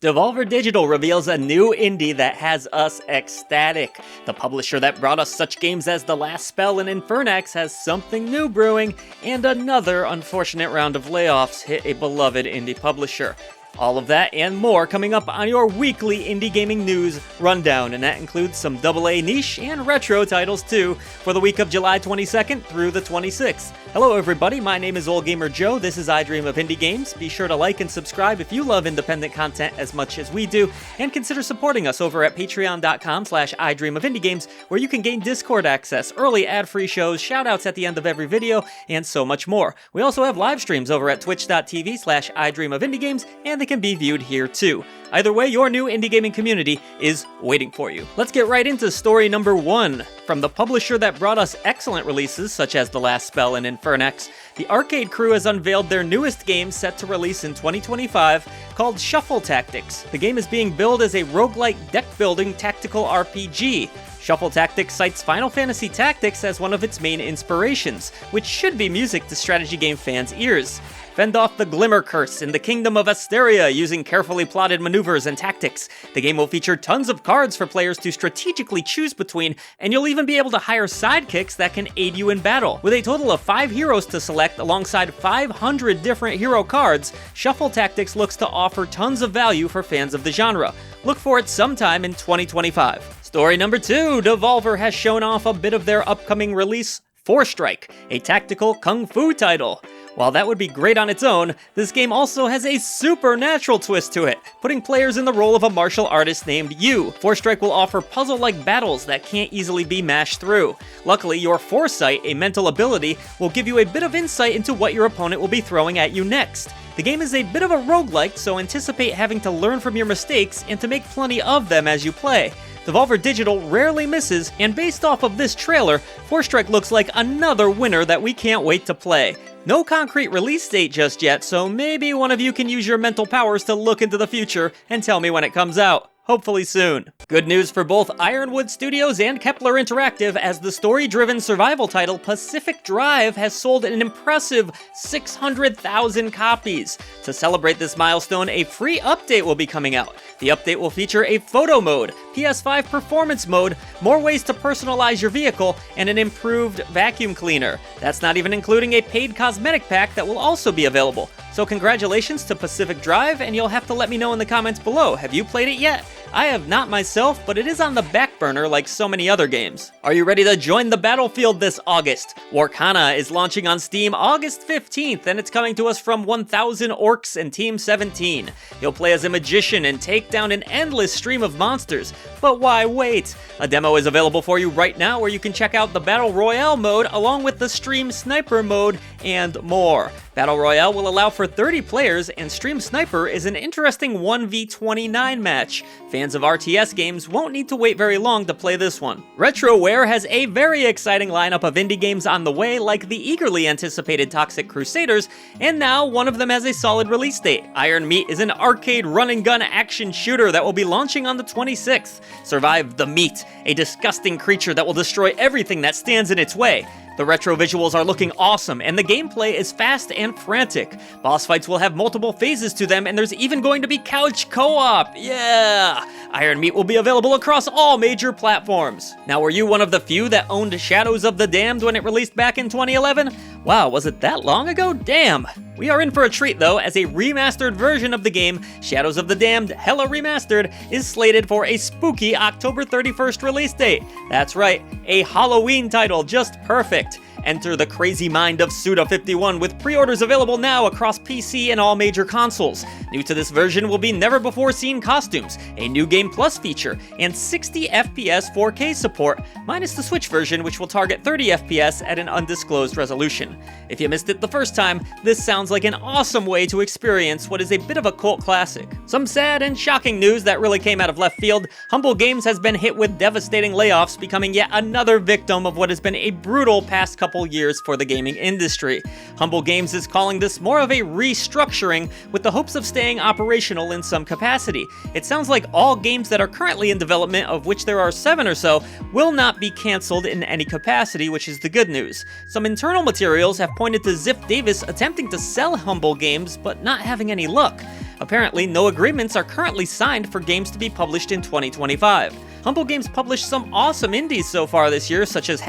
Devolver Digital reveals a new indie that has us ecstatic. The publisher that brought us such games as The Last Spell and Infernax has something new brewing, and another unfortunate round of layoffs hit a beloved indie publisher. All of that and more coming up on your weekly indie gaming news rundown, and that includes some AA niche and retro titles too, for the week of July 22nd through the 26th. Hello everybody, my name is Old Gamer Joe, this is I Dream of Indie Games. Be sure to like and subscribe if you love independent content as much as we do, and consider supporting us over at patreon.com/idreamofindiegames, where you can gain Discord access, early ad-free shows, shoutouts at the end of every video, and so much more. We also have live streams over at twitch.tv/idreamofindiegames, and they can be viewed here too. Either way, your new indie gaming community is waiting for you. Let's get right into story number 1. From the publisher that brought us excellent releases such as The Last Spell and Infernax, the Arcade crew has unveiled their newest game set to release in 2025 called Shuffle Tactics. The game is being billed as a roguelike deck-building tactical RPG. Shuffle Tactics cites Final Fantasy Tactics as one of its main inspirations, which should be music to strategy game fans' ears. Fend off the Glimmer Curse in the Kingdom of Asteria using carefully plotted maneuvers and tactics. The game will feature tons of cards for players to strategically choose between, and you'll even be able to hire sidekicks that can aid you in battle. With a total of 5 heroes to select alongside 500 different hero cards, Shuffle Tactics looks to offer tons of value for fans of the genre. Look for it sometime in 2025. Story number 2, Devolver has shown off a bit of their upcoming release, Forestrike, a tactical kung fu title. While that would be great on its own, this game also has a supernatural twist to it, putting players in the role of a martial artist named Yu. Forestrike will offer puzzle-like battles that can't easily be mashed through. Luckily, your foresight, a mental ability, will give you a bit of insight into what your opponent will be throwing at you next. The game is a bit of a roguelike, so anticipate having to learn from your mistakes and to make plenty of them as you play. Devolver Digital rarely misses, and based off of this trailer, Forestrike looks like another winner that we can't wait to play. No concrete release date just yet, so maybe one of you can use your mental powers to look into the future and tell me when it comes out. Hopefully soon. Good news for both Ironwood Studios and Kepler Interactive, as the story-driven survival title Pacific Drive has sold an impressive 600,000 copies. To celebrate this milestone, a free update will be coming out. The update will feature a photo mode, PS5 performance mode, more ways to personalize your vehicle, and an improved vacuum cleaner. That's not even including a paid cosmetic pack that will also be available. So congratulations to Pacific Drive, and you'll have to let me know in the comments below. Have you played it yet? I have not myself, but it is on the back burner like so many other games. Are you ready to join the battlefield this August? Warcana is launching on Steam August 15th, and it's coming to us from 1000 Orcs and Team 17. You'll play as a magician and take down an endless stream of monsters. But why wait? A demo is available for you right now where you can check out the Battle Royale mode along with the Stream Sniper mode and more. Battle Royale will allow for 30 players, and Stream Sniper is an interesting 1v29 match. Fans of RTS games won't need to wait very long to play this one. Retroware has a very exciting lineup of indie games on the way, like the eagerly anticipated Toxic Crusaders, and now one of them has a solid release date. Iron Meat is an arcade run-and-gun action shooter that will be launching on the 26th. Survive the Meat, a disgusting creature that will destroy everything that stands in its way. The retro visuals are looking awesome, and the gameplay is fast and frantic. Boss fights will have multiple phases to them, and there's even going to be couch co-op. Yeah! Iron Meat will be available across all major platforms. Now, were you one of the few that owned Shadows of the Damned when it released back in 2011? Wow, was it that long ago? Damn! We are in for a treat though, as a remastered version of the game, Shadows of the Damned Hella Remastered, is slated for a spooky October 31st release date. That's right, a Halloween title, just perfect. Enter the crazy mind of Suda51 with pre-orders available now across PC and all major consoles. New to this version will be never-before-seen costumes, a new Game Plus feature, and 60 FPS 4K support, minus the Switch version, which will target 30 FPS at an undisclosed resolution. If you missed it the first time, this sounds like an awesome way to experience what is a bit of a cult classic. Some sad and shocking news that really came out of left field: Humble Games has been hit with devastating layoffs, becoming yet another victim of what has been a brutal past couple years for the gaming industry. Humble Games is calling this more of a restructuring, with the hopes of staying operational in some capacity. It sounds like all games that are currently in development, of which there are 7 or so, will not be cancelled in any capacity, which is the good news. Some internal materials have pointed to Ziff Davis attempting to sell Humble Games, but not having any luck. Apparently, no agreements are currently signed for games to be published in 2025. Humble Games published some awesome indies so far this year, such as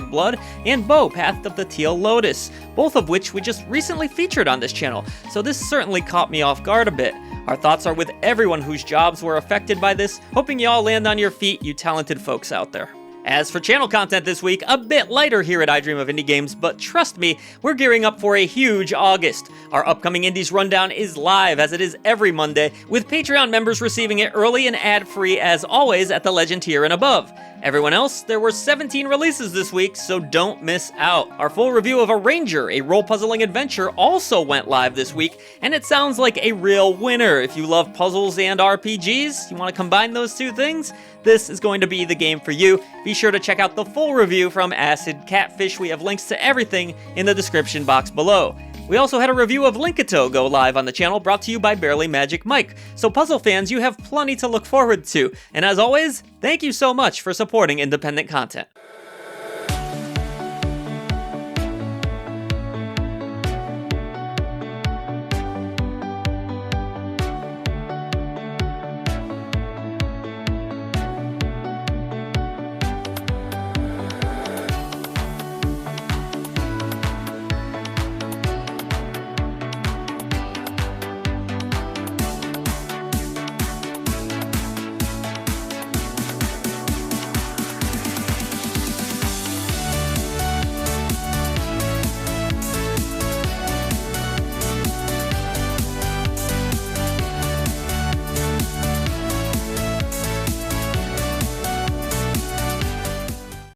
#Blood and Bo, Path of the Teal Lotus, both of which we just recently featured on this channel, so this certainly caught me off guard a bit. Our thoughts are with everyone whose jobs were affected by this, hoping y'all land on your feet, you talented folks out there. As for channel content this week, a bit lighter here at I Dream of Indie Games, but trust me, we're gearing up for a huge August. Our upcoming Indies Rundown is live, as it is every Monday, with Patreon members receiving it early and ad-free as always at the Legend tier and above. Everyone else, there were 17 releases this week, so don't miss out. Our full review of Arranger, a role-puzzling adventure, also went live this week, and it sounds like a real winner. If you love puzzles and RPGs, you want to combine those two things, this is going to be the game for you. Be sure to check out the full review from Acid Catfish. We have links to everything in the description box below. We also had a review of Linkito go live on the channel, brought to you by Barely Magic Mike. So puzzle fans, you have plenty to look forward to. And as always, thank you so much for supporting independent content.